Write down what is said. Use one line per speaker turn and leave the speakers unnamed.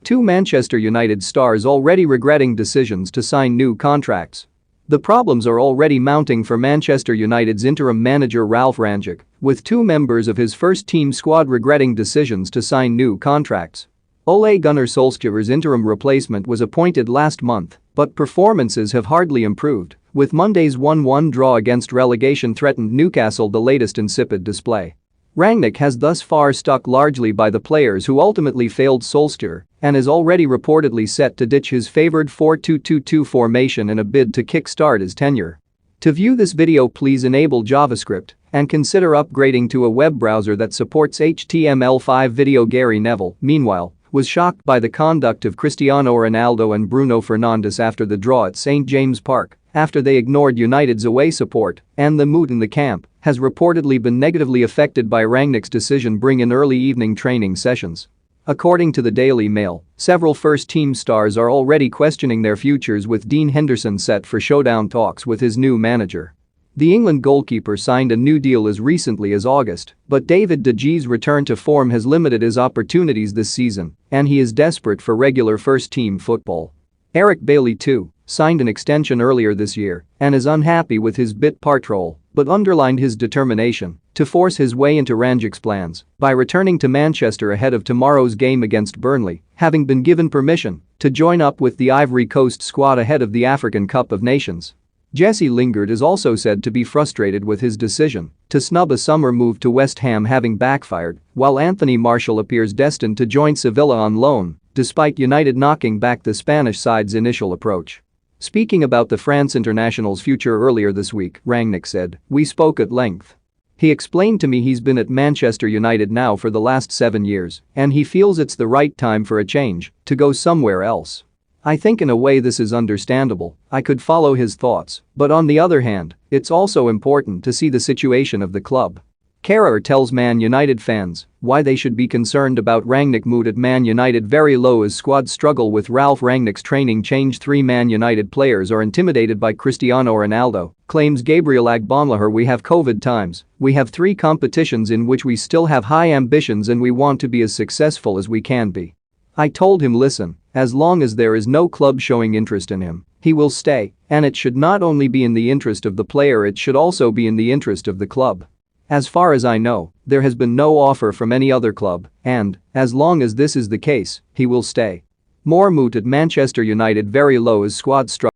Two Manchester United stars already regretting decisions to sign new contracts. The problems are already mounting for Manchester United's interim manager Ralf Rangnick, with two members of his first-team squad regretting decisions to sign new contracts. Ole Gunnar Solskjaer's interim replacement was appointed last month, but performances have hardly improved, with Monday's 1-1 draw against relegation-threatened Newcastle the latest insipid display. Rangnick has thus far stuck largely by the players who ultimately failed Solskjaer and is already reportedly set to ditch his favored 4-2-2-2 formation in a bid to kick-start his tenure. To view this video, please enable JavaScript and consider upgrading to a web browser that supports HTML5 video. Gary Neville, meanwhile, was shocked by the conduct of Cristiano Ronaldo and Bruno Fernandes after the draw at St James Park, after they ignored United's away support, and the mood in the camp has reportedly been negatively affected by Rangnick's decision bring in early evening training sessions. According to the Daily Mail, several first-team stars are already questioning their futures, with Dean Henderson set for showdown talks with his new manager. The England goalkeeper signed a new deal as recently as August, but David De Gea's return to form has limited his opportunities this season, and he is desperate for regular first-team football. Eric Bailly, too, signed an extension earlier this year and is unhappy with his bit part role, but underlined his determination to force his way into Rangnick's plans by returning to Manchester ahead of tomorrow's game against Burnley, having been given permission to join up with the Ivory Coast squad ahead of the African Cup of Nations. Jesse Lingard is also said to be frustrated with his decision to snub a summer move to West Ham having backfired, while Anthony Martial appears destined to join Sevilla on loan, despite United knocking back the Spanish side's initial approach. Speaking about the France international's future earlier this week, Rangnick said, "We spoke at length. He explained to me he's been at Manchester United now for the last 7 years, and he feels it's the right time for a change, to go somewhere else. I think in a way this is understandable, I could follow his thoughts, but on the other hand, it's also important to see the situation of the club." Carragher tells Man United fans why they should be concerned about Rangnick mood at Man United very low as squad struggle with Ralf Rangnick's training change. 3 Man United players are intimidated by Cristiano Ronaldo, claims Gabriel Agbonlahor. "We have COVID times, we have 3 competitions in which we still have high ambitions and we want to be as successful as we can be. I told him, listen, as long as there is no club showing interest in him, he will stay, and it should not only be in the interest of the player, it should also be in the interest of the club. As far as I know, there has been no offer from any other club, and, as long as this is the case, he will stay." More mood at Manchester United very low as squad struggle.